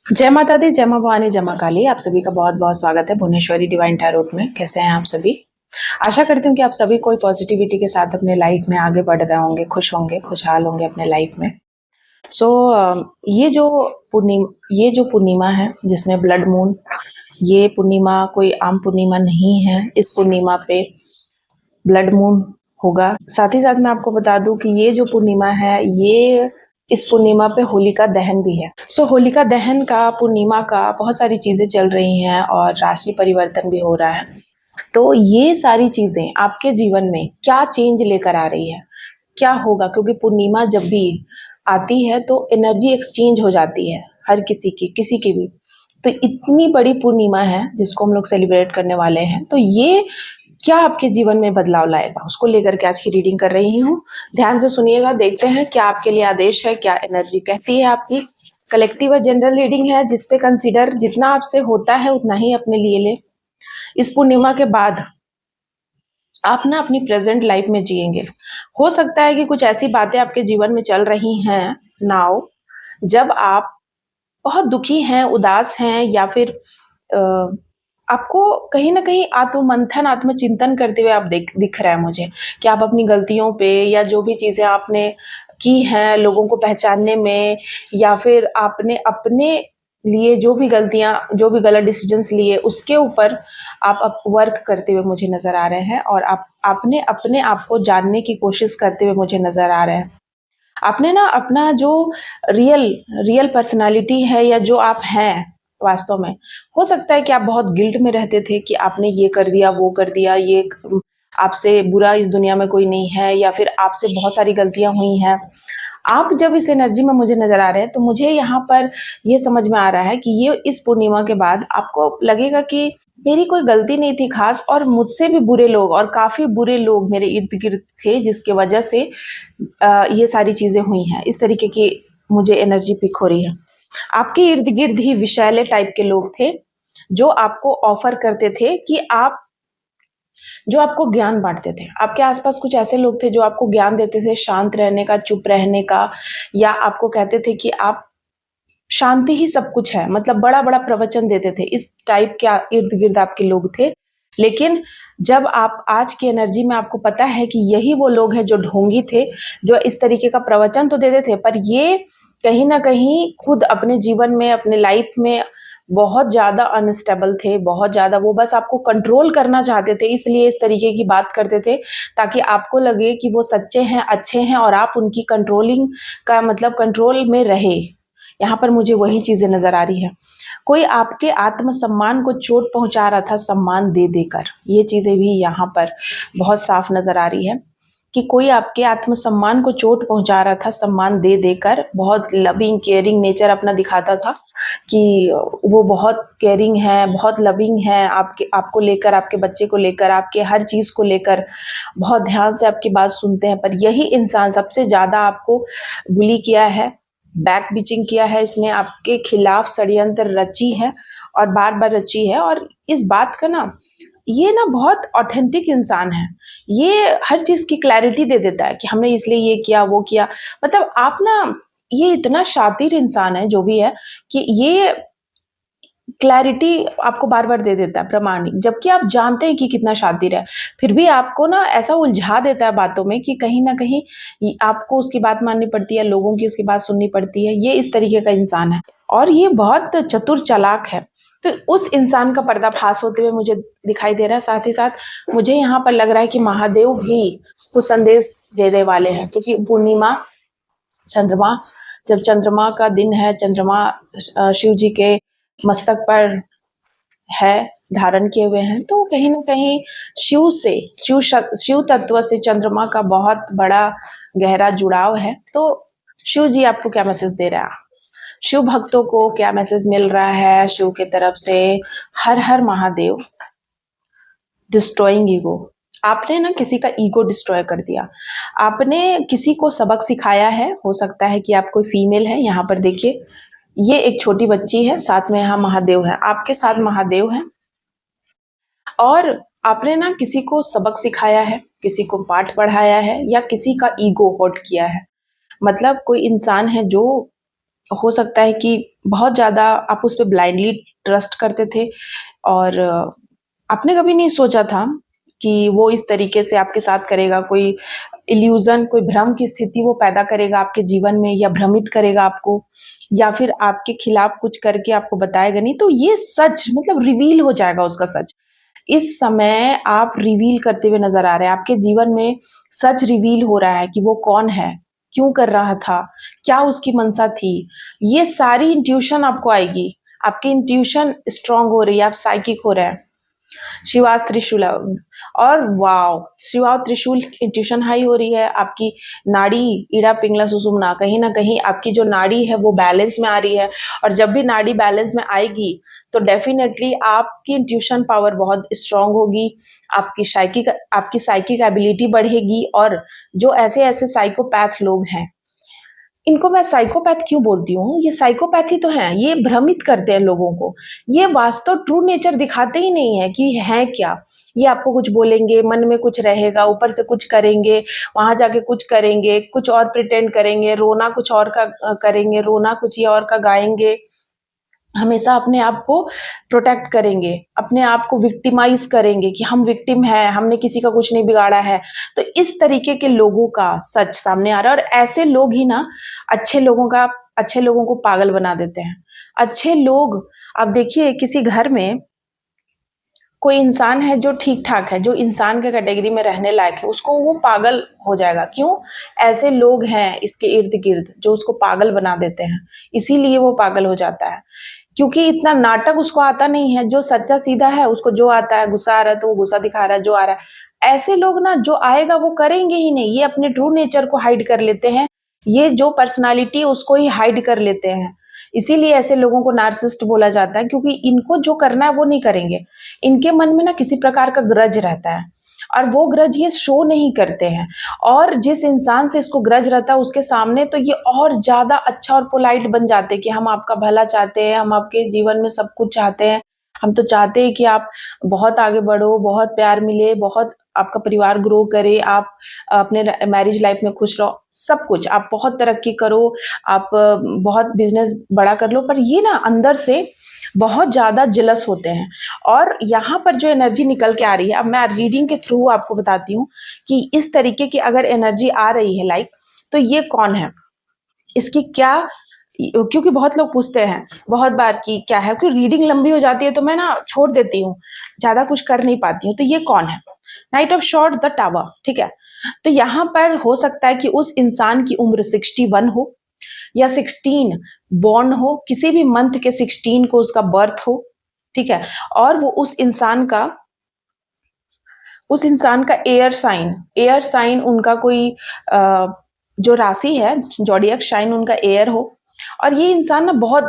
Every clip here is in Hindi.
जय माता दी, जय माँ भवानी, जय माँ काली। आप सभी का बहुत बहुत स्वागत है भुवनेश्वरी डिवाइन टैरोट में। कैसे हैं आप सभी? आशा करती हूँ कि आप सभी कोई पॉजिटिविटी के साथ अपने लाइफ में आगे बढ़ रहे होंगे, खुश होंगे, खुशहाल होंगे अपने लाइफ में। सो ये जो पूर्णिमा है जिसमें ब्लड मून, ये पूर्णिमा कोई आम पूर्णिमा नहीं है। इस पूर्णिमा पे ब्लड मून होगा। साथ ही साथ मैं आपको बता दूं कि ये जो पूर्णिमा है, ये इस पूर्णिमा पे होलिका दहन भी है। होलिका दहन का, पूर्णिमा का बहुत सारी चीजें चल रही हैं और राशि परिवर्तन भी हो रहा है। तो ये सारी चीजें आपके जीवन में क्या चेंज लेकर आ रही है, क्या होगा? क्योंकि पूर्णिमा जब भी आती है तो एनर्जी एक्सचेंज हो जाती है हर किसी की भी। तो इतनी बड़ी पूर्णिमा है जिसको हम लोग सेलिब्रेट करने वाले हैं, तो ये क्या आपके जीवन में बदलाव लाएगा, उसको लेकर के आज की रीडिंग कर रही हूँ। ध्यान से सुनिएगा, देखते हैं क्या आपके लिए आदेश है, क्या एनर्जी कहती है आपकी। कलेक्टिव और जनरल रीडिंग है, जिससे कंसीडर जितना आपसे होता है उतना ही अपने लिए ले। इस पूर्णिमा के बाद आप ना अपनी प्रेजेंट लाइफ में जिएंगे। हो सकता है कि कुछ ऐसी बातें आपके जीवन में चल रही हैं नाउ, जब आप बहुत दुखी हैं, उदास हैं, या फिर आपको कहीं ना कहीं आत्ममंथन, आत्मचिंतन करते हुए आप दिख रहा है मुझे, कि आप अपनी गलतियों पे या जो भी चीजें आपने की हैं लोगों को पहचानने में, या फिर आपने अपने लिए जो भी गलतियां, जो भी गलत डिसीजंस लिए, उसके ऊपर आप वर्क करते हुए मुझे नजर आ रहे हैं। और आपने अपने आप को जानने की कोशिश करते हुए मुझे नजर आ रहे हैं। आपने ना अपना जो रियल रियल पर्सनालिटी है, या जो आप हैं वास्तव में, हो सकता है कि आप बहुत गिल्ट में रहते थे कि आपने ये कर दिया, वो कर दिया, ये आपसे बुरा इस दुनिया में कोई नहीं है, या फिर आपसे बहुत सारी गलतियां हुई हैं। आप जब इस एनर्जी में मुझे नजर आ रहे हैं, तो मुझे यहाँ पर ये समझ में आ रहा है कि ये इस पूर्णिमा के बाद आपको लगेगा कि मेरी कोई गलती नहीं थी खास, और मुझसे भी बुरे लोग और काफी बुरे लोग मेरे इर्द गिर्द थे, जिसके वजह से ये सारी चीजें हुई हैं। इस तरीके की मुझे एनर्जी पिक हो रही है। आपके इर्द गिर्द ही विषैले टाइप के लोग थे, जो आपको ऑफर करते थे कि आप, जो आपको ज्ञान बांटते थे। आपके आसपास कुछ ऐसे लोग थे जो आपको ज्ञान देते थे शांत रहने का, चुप रहने का, या आपको कहते थे कि आप शांति ही सब कुछ है, मतलब बड़ा बड़ा प्रवचन देते थे। इस टाइप के इर्द गिर्द आपके लोग थे। लेकिन जब आप आज की एनर्जी में, आपको पता है कि यही वो लोग हैं जो ढोंगी थे, जो इस तरीके का प्रवचन तो देते थे, पर ये कहीं ना कहीं खुद अपने जीवन में, अपने लाइफ में बहुत ज्यादा अनस्टेबल थे, बहुत ज्यादा। वो बस आपको कंट्रोल करना चाहते थे, इसलिए इस तरीके की बात करते थे, ताकि आपको लगे कि वो सच्चे हैं, अच्छे हैं, और आप उनकी कंट्रोलिंग का, मतलब कंट्रोल में रहे। यहाँ पर मुझे वही चीजें नजर आ रही है। कोई आपके आत्मसम्मान को चोट पहुंचा रहा था सम्मान दे देकर, ये चीजें भी यहाँ पर बहुत साफ नजर आ रही है, कि कोई आपके आत्मसम्मान को चोट पहुंचा रहा था सम्मान दे देकर। बहुत लविंग केयरिंग नेचर अपना दिखाता था, कि वो बहुत केयरिंग है, बहुत लविंग है आपको लेकर, आपके बच्चे को लेकर, आपके हर चीज को लेकर बहुत ध्यान से आपकी बात सुनते हैं। पर यही इंसान सबसे ज्यादा आपको बुली किया है, बैक बिचिंग किया है, इसने आपके खिलाफ षड्यंत्र रची है, और बार बार रची है। और इस बात का ना, ये ना बहुत ऑथेंटिक इंसान है। ये हर चीज की क्लैरिटी दे देता है कि हमने इसलिए ये किया, वो किया। मतलब आप ना, ये इतना शातिर इंसान है जो भी है, कि ये क्लैरिटी आपको बार बार दे देता है, प्रमाणिक, जबकि आप जानते हैं कि कितना शातिर है। फिर भी आपको ना ऐसा उलझा देता है बातों में, कि कहीं ना कहीं आपको उसकी बात माननी पड़ती है, लोगों की उसकी बात सुननी पड़ती है। ये इस तरीके का इंसान है, और ये बहुत चतुर चालाक है। तो उस इंसान का पर्दाफाश होते हुए मुझे दिखाई दे रहा है। साथ ही साथ मुझे यहाँ पर लग रहा है कि महादेव भी कुछ संदेश देने वाले हैं, क्योंकि पूर्णिमा, चंद्रमा, जब चंद्रमा का दिन है, चंद्रमा शिव जी के मस्तक पर है, धारण किए हुए हैं, तो कहीं ना कहीं शिव से, शिव तत्व से चंद्रमा का बहुत बड़ा गहरा जुड़ाव है। तो शिव जी आपको क्या मैसेज दे रहा है, शिव भक्तों को क्या मैसेज मिल रहा है शिव की तरफ से? हर हर महादेव। Destroying ego. आपने ना किसी का ईगो डिस्ट्रॉय कर दिया। आपने किसी को सबक सिखाया है। हो सकता है कि आप कोई फीमेल है। यहाँ पर देखिए, ये एक छोटी बच्ची है, साथ में यहाँ महादेव है, आपके साथ महादेव है। और आपने ना किसी को सबक सिखाया है, किसी को पाठ पढ़ाया है, या किसी का ईगो हर्ट किया है। मतलब कोई इंसान है जो हो सकता है कि बहुत ज़्यादा आप उस पे ब्लाइंडली ट्रस्ट करते थे और आपने कभी नहीं सोचा था कि वो इस तरीके से आपके साथ करेगा, कोई इल्यूज़न, कोई भ्रम की स्थिति वो पैदा करेगा आपके जीवन में या भ्रमित करेगा आपको या फिर आपके खिलाफ कुछ करके आपको बताएगा नहीं। तो ये सच मतलब रिवील हो जाएगा उसका सच। इस समय आप रिवील करते हुए नज़र आ रहे हैं, आपके जीवन में सच रिवील हो रहा है कि वो कौन है, क्यों कर रहा था, क्या उसकी मंशा थी। ये सारी इंट्यूशन आपको आएगी, आपकी इंट्यूशन स्ट्रॉन्ग हो रही है, आप साइकिक हो रहे हैं। शिवा त्रिशूला और वाव शिवा त्रिशूल इंट्यूशन हाई हो रही है, आपकी नाड़ी ईड़ा पिंगला सुषुम्ना कहीं ना कहीं आपकी जो नाड़ी है वो बैलेंस में आ रही है। और जब भी नाड़ी बैलेंस में आएगी तो डेफिनेटली आपकी इंट्यूशन पावर बहुत स्ट्रांग होगी, आपकी साइकिक एबिलिटी बढ़ेगी। और जो ऐसे ऐसे साइकोपैथ लोग हैं, इनको मैं साइकोपैथ क्यों बोलती हूँ, ये साइकोपैथी तो है, ये भ्रमित करते हैं लोगों को, ये वास्तव ट्रू नेचर दिखाते ही नहीं है कि है क्या। ये आपको कुछ बोलेंगे, मन में कुछ रहेगा, ऊपर से कुछ करेंगे, वहां जाके कुछ करेंगे, कुछ और प्रिटेंड करेंगे, रोना कुछ और का करेंगे, रोना कुछ ये और का गाएंगे। हमेशा अपने आप को प्रोटेक्ट करेंगे, अपने आप को विक्टिमाइज करेंगे कि हम विक्टिम हैं, हमने किसी का कुछ नहीं बिगाड़ा है। तो इस तरीके के लोगों का सच सामने आ रहा है और ऐसे लोग ही ना अच्छे लोगों को पागल बना देते हैं। अच्छे लोग, आप देखिए किसी घर में कोई इंसान है जो ठीक-ठाक है, जो इंसान के कैटेगरी में रहने लायक है, उसको वो पागल हो जाएगा। क्यों? ऐसे लोग हैं इसके इर्द-गिर्द जो उसको पागल बना देते हैं, इसीलिए वो पागल हो जाता है। क्योंकि इतना नाटक उसको आता नहीं है, जो सच्चा सीधा है उसको जो आता है, गुस्सा आ रहा है तो वो गुस्सा दिखा रहा है, जो आ रहा है। ऐसे लोग ना जो आएगा वो करेंगे ही नहीं, ये अपने ट्रू नेचर को हाइड कर लेते हैं, ये जो पर्सनैलिटी है उसको ही हाइड कर लेते हैं। इसीलिए ऐसे लोगों को नार्सिसिस्ट बोला जाता है, क्योंकि इनको जो करना है वो नहीं करेंगे। इनके मन में ना किसी प्रकार का ग्रज रहता है और वो ग्रज ये शो नहीं करते हैं। और जिस इंसान से इसको ग्रज रहता है उसके सामने तो ये और ज़्यादा अच्छा और पोलाइट बन जाते हैं कि हम आपका भला चाहते हैं, हम आपके जीवन में सब कुछ चाहते हैं। हम तो चाहते हैं कि आप बहुत आगे बढ़ो, बहुत प्यार मिले, बहुत आपका परिवार ग्रो करे, आप अपने मैरिज लाइफ में खुश रहो, सब कुछ। आप बहुत तरक्की करो, आप बहुत बिज़नेस बड़ा कर लो, पर ये ना अंदर से बहुत ज़्यादा जेलस होते हैं। और यहाँ पर जो एनर्जी निकल के आ रही है, अब मैं रीडिंग के थ्रू आपको बताती हूँ कि इस तरीके की अगर एनर्जी आ रही है लाइक, तो ये कौन है? इसकी क्या, क्योंकि बहुत लोग पूछते हैं बहुत बार कि क्या है, क्योंकि रीडिंग लंबी हो जाती है तो मैं ना छोड़ देती हूँ, ज़्यादा कुछ कर नहीं पाती हूँ। तो ये कौन है? Night of short the tower, ठीक है? तो यहाँ पर हो सकता है कि उस इंसान की उम्र 61 हो या 16 बॉर्न हो, किसी भी मंथ के 16 को उसका बर्थ हो, ठीक है? और वो उस इंसान का एयर साइन उनका कोई जो राशि है, ज़ोडिएक साइन उनका एयर हो। और ये इंसान ना बहुत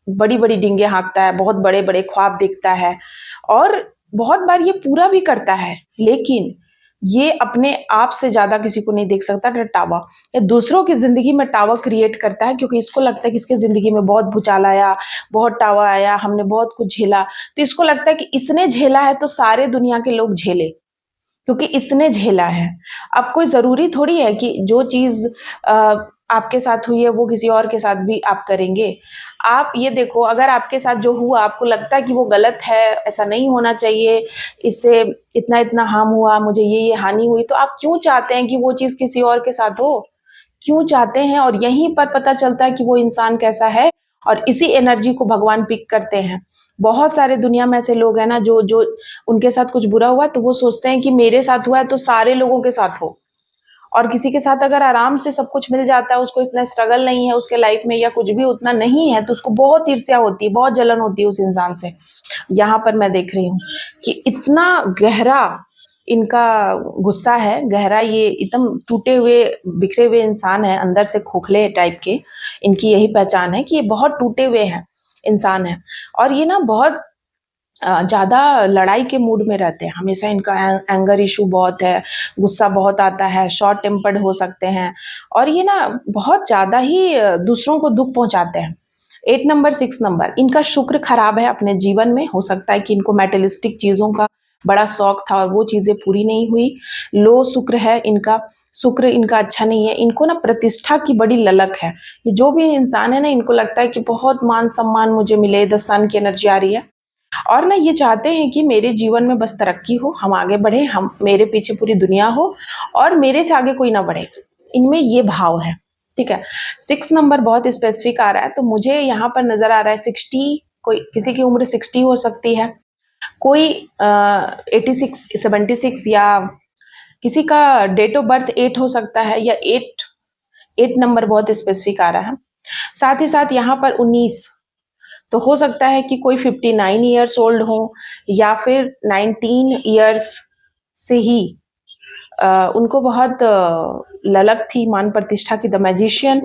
बड़ी-बड़ी डींगे हाँकता है, बहुत बड़े-बड़े ख्वाब देखता है और बहुत बार ये पूरा भी करता है, लेकिन ये अपने आप से ज़्यादा किसी को नहीं देख सकता। टावा ये दूसरों की ज़िंदगी में टावा क्रिएट करता है, क्योंकि इसको लगता है कि इसकी ज़िंदगी में बहुत भूचाल आया, बहुत टावा आया, हमने बहुत कुछ झेला। तो इसको लगता है कि इसने झेला है तो सारे दुनिया के लोग झेले, क्योंकि इसने झेला है। अब कोई ज़रूरी थोड़ी है कि जो चीज़ आपके साथ हुई है वो किसी और के साथ भी आप करेंगे। आप ये देखो, अगर आपके साथ जो हुआ आपको लगता है कि वो गलत है, ऐसा नहीं होना चाहिए, इससे इतना-इतना हार्म हुआ, मुझे ये हानि हुई, तो आप क्यों चाहते हैं कि वो चीज़ किसी और के साथ हो? क्यों चाहते हैं? और यहीं पर पता चलता है कि वो इंसान कैसा है और इसी एनर्जी को भगवान पिक करते हैं। बहुत सारे दुनिया में ऐसे लोग हैं ना जो जो उनके साथ कुछ बुरा हुआ तो वो सोचते हैं कि मेरे साथ हुआ है तो सारे लोगों के साथ हो। और किसी के साथ अगर आराम से सब कुछ मिल जाता है, उसको इतना स्ट्रगल नहीं है उसके लाइफ में या कुछ भी उतना नहीं है, तो उसको बहुत ईर्ष्या होती है, बहुत जलन होती है उस इंसान से। यहाँ पर मैं देख रही हूँ कि इतना गहरा इनका गुस्सा है, गहरा, ये एकदम टूटे हुए, बिखरे हुए इंसान है, अंदर से खोखले टाइप के। इनकी यही पहचान है कि ये बहुत टूटे हुए हैं इंसान है और ये ना बहुत ज़्यादा लड़ाई के मूड में रहते हैं। हमेशा इनका एंगर इशू बहुत है, गुस्सा बहुत आता है, शॉर्ट टेम्पर्ड हो सकते हैं और ये ना बहुत ज़्यादा ही दूसरों को दुःख पहुँचाते हैं। 8 नंबर, 6 नंबर, इनका शुक्र खराब है अपने जीवन में। हो सकता है कि इनको मेटेलिस्टिक चीज़ों का बड़ा शौक था और वो चीजें पूरी नहीं हुई। लो शुक्र है इनका, शुक्र इनका अच्छा नहीं है। इनको ना प्रतिष्ठा की बड़ी ललक है। ये जो भी इंसान है ना, इनको लगता है कि बहुत मान सम्मान मुझे मिले, द सन की एनर्जी आ रही है। और ना ये चाहते हैं कि मेरे जीवन में बस तरक्की हो, हम आगे बढ़े, हम मेरे पीछे पूरी दुनिया हो और मेरे से आगे कोई ना बढ़े। इनमें ये भाव है। ठीक है, 6 नंबर बहुत स्पेसिफिक आ रहा है, तो मुझे यहाँ पर नजर आ रहा है 60, कोई किसी की उम्र 60 हो सकती है, कोई 86, 76, या किसी का डेट ऑफ बर्थ 8 हो सकता है, या 8 नंबर बहुत स्पेसिफिक आ रहा है। साथ ही साथ यहाँ पर 19, तो हो सकता है कि कोई 59 ईयर्स ओल्ड हो, या फिर 19 ईयर्स से ही उनको बहुत ललक थी मान प्रतिष्ठा की, द मैजिशियन,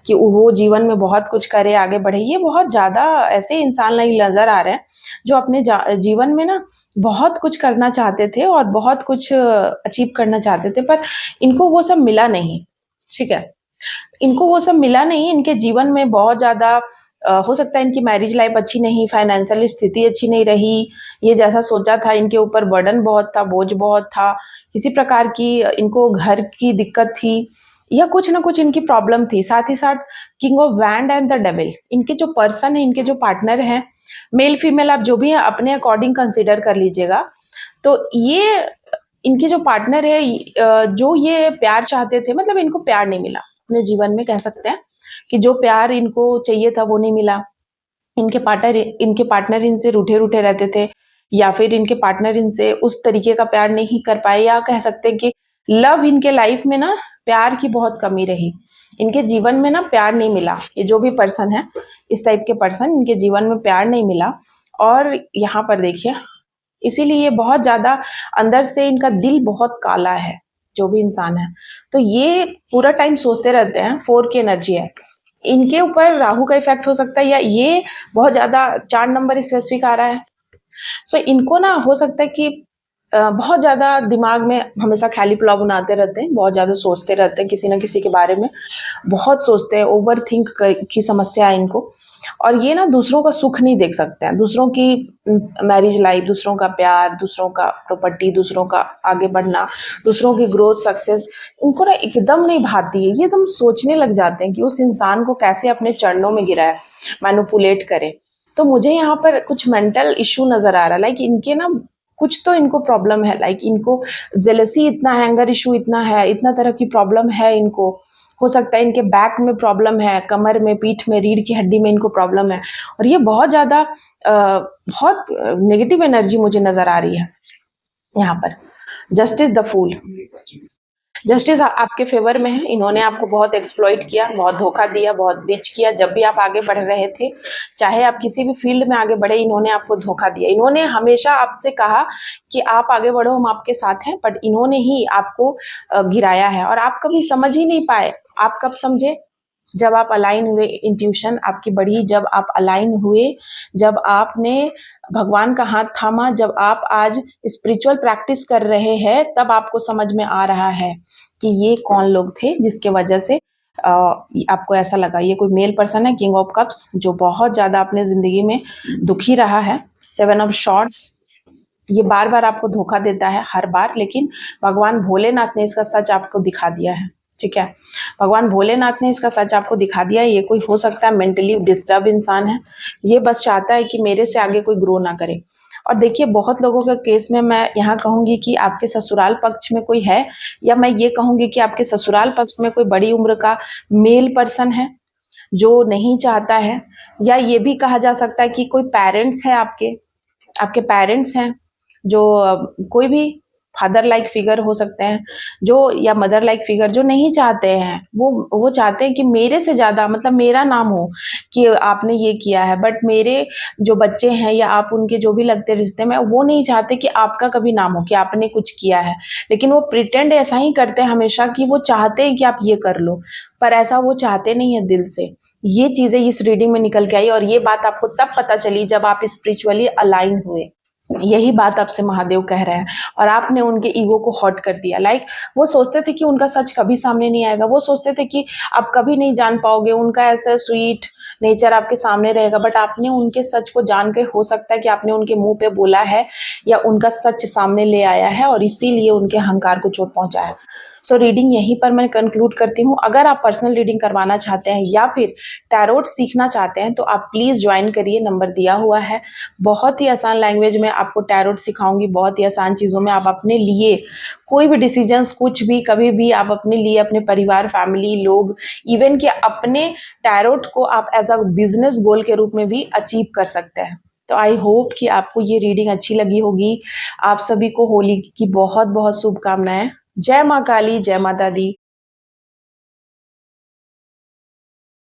कि वो जीवन में बहुत कुछ करे, आगे बढ़े। ये बहुत ज़्यादा ऐसे इंसान नहीं नज़र आ रहे हैं जो अपने जीवन में ना बहुत कुछ करना चाहते थे और बहुत कुछ अचीव करना चाहते थे, पर इनको वो सब मिला नहीं। ठीक है, इनको वो सब मिला नहीं। इनके जीवन में बहुत ज़्यादा हो सकता है इनकी मैरिज लाइफ अच्छी नहीं, फाइनेंशियल स्थिति अच्छी नहीं रही, ये जैसा सोचा था इनके ऊपर बर्डन बहुत था, बोझ बहुत था, किसी प्रकार की इनको घर की दिक्कत थी, या कुछ ना कुछ इनकी प्रॉब्लम थी। साथ ही साथ king of wand and the devil, इनके जो पर्सन है, इनके जो पार्टनर हैं, मेल फीमेल आप जो भी है अपने अकॉर्डिंग कंसिडर कर लीजिएगा। तो ये इनके जो पार्टनर है, जो ये प्यार चाहते थे, मतलब इनको प्यार नहीं मिला अपने जीवन में, कह सकते हैं कि जो प्यार इनको चाहिए था वो नहीं मिला। इनके पार्टनर इनसे रूठे रूठे रहते थे, या फिर इनके पार्टनर इनसे उस तरीके का प्यार नहीं कर पाए, या कह सकते हैं कि लव इनके लाइफ में ना प्यार की बहुत कमी रही। इनके जीवन में ना प्यार नहीं मिला। ये जो भी पर्सन है, इस टाइप के पर्सन, इनके जीवन में प्यार नहीं मिला। और यहाँ पर देखिए, इसीलिए बहुत ज्यादा अंदर से इनका दिल बहुत काला है, जो भी इंसान है। तो ये पूरा टाइम सोचते रहते हैं, 4 की एनर्जी है इनके ऊपर, राहु का इफेक्ट हो सकता है, या ये बहुत ज्यादा 4 नंबर स्पेसिफिक आ रहा है। सो इनको ना हो सकता है कि बहुत ज्यादा दिमाग में हमेशा ख्याली पुलाव बनाते रहते हैं, बहुत ज्यादा सोचते रहते हैं किसी ना किसी के बारे में, बहुत सोचते हैं, ओवर थिंक की समस्या है इनको। और ये ना दूसरों का सुख नहीं देख सकते हैं, दूसरों की मैरिज लाइफ, दूसरों का प्यार, दूसरों का प्रॉपर्टी, दूसरों का आगे बढ़ना, दूसरों की ग्रोथ, सक्सेस, इनको ना एकदम नहीं भाती है। ये एकदम सोचने लग जाते हैं कि उस इंसान को कैसे अपने चरणों में गिराए, मैनिपुलेट करे। तो मुझे यहाँ पर कुछ मेंटल इश्यू नजर आ रहा है, लाइक इनके ना कुछ तो इनको प्रॉब्लम है, लाइक इनको जेलसी इतना, हैंगर इशू इतना है, इतना तरह की प्रॉब्लम है इनको। हो सकता है इनके बैक में प्रॉब्लम है, कमर में, पीठ में, रीढ़ की हड्डी में इनको प्रॉब्लम है। और ये बहुत ज्यादा बहुत नेगेटिव एनर्जी मुझे नजर आ रही है यहाँ पर। जस्टिस द फूल, जस्टिस आपके फेवर में है। इन्होंने आपको बहुत एक्सप्लॉइट किया, बहुत धोखा दिया, बहुत बीच किया। जब भी आप आगे बढ़ रहे थे, चाहे आप किसी भी फील्ड में आगे बढ़े, इन्होंने आपको धोखा दिया। इन्होंने हमेशा आपसे कहा कि आप आगे बढ़ो, हम आपके साथ हैं, बट इन्होंने ही आपको गिराया है और आप कभी समझ ही नहीं पाए। आप कब समझे? जब आप अलाइन हुए, इंट्यूशन आपकी बढ़ी, जब आप अलाइन हुए, जब आपने भगवान का हाथ थामा, जब आप आज स्पिरिचुअल प्रैक्टिस कर रहे हैं, तब आपको समझ में आ रहा है कि ये कौन लोग थे जिसके वजह से आपको ऐसा लगा। ये कोई मेल पर्सन है, किंग ऑफ कप्स, जो बहुत ज्यादा अपने जिंदगी में दुखी रहा है। 7 ऑफ शॉर्ट्स, ये बार बार आपको धोखा देता है, हर बार, लेकिन भगवान भोलेनाथ ने इसका सच आपको दिखा दिया है। ठीक है, भगवान भोलेनाथ ने इसका सच आपको दिखा दिया है। ये कोई हो सकता है मेंटली डिस्टर्ब इंसान है, ये बस चाहता है कि मेरे से आगे कोई ग्रो ना करे। और देखिए, बहुत लोगों के केस में मैं यहाँ कहूंगी कि आपके ससुराल पक्ष में कोई है, या मैं ये कहूंगी कि आपके ससुराल पक्ष में कोई बड़ी उम्र का मेल पर्सन है जो नहीं चाहता है, या ये भी कहा जा सकता है कि कोई पेरेंट्स है, आपके पेरेंट्स हैं, जो कोई भी फादर लाइक फिगर हो सकते हैं, जो, या मदर लाइक फिगर, जो नहीं चाहते हैं, वो चाहते हैं कि मेरे से ज्यादा, मतलब मेरा नाम हो कि आपने ये किया है, बट मेरे जो बच्चे हैं या आप उनके जो भी लगते रिश्ते में, वो नहीं चाहते कि आपका कभी नाम हो कि आपने कुछ किया है। लेकिन वो प्रिटेंड ऐसा ही करते हैं हमेशा कि वो चाहते हैं कि आप ये कर लो, पर ऐसा वो चाहते नहीं है दिल से। ये चीजें इस रीडिंग में निकल के आई, और ये बात आपको तब पता चली जब आप स्पिरिचुअली अलाइन हुए। यही बात आपसे महादेव कह रहे हैं और आपने उनके ईगो को हर्ट कर दिया। लाइक वो सोचते थे कि उनका सच कभी सामने नहीं आएगा, वो सोचते थे कि आप कभी नहीं जान पाओगे, उनका ऐसा स्वीट नेचर आपके सामने रहेगा, बट आपने उनके सच को जान के, हो सकता है कि आपने उनके मुंह पे बोला है या उनका सच सामने ले आया है और इसीलिए उनके अहंकार को चोट पहुंचा है। सो रीडिंग यहीं पर मैं कंक्लूड करती हूँ। अगर आप पर्सनल रीडिंग करवाना चाहते हैं या फिर टैरोट सीखना चाहते हैं तो आप प्लीज़ ज्वाइन करिए, नंबर दिया हुआ है। बहुत ही आसान लैंग्वेज में आपको टैरोट सिखाऊंगी, बहुत ही आसान चीज़ों में आप अपने लिए कोई भी डिसीजंस, कुछ भी, कभी भी आप अपने लिए, अपने परिवार, फैमिली, लोग, इवन कि अपने टैरोट को आप एज अ बिजनेस गोल के रूप में भी अचीव कर सकते हैं। तो आई होप कि आपको ये रीडिंग अच्छी लगी होगी। आप सभी को होली की बहुत बहुत शुभकामनाएं। जय माँ काली, जय माता दी।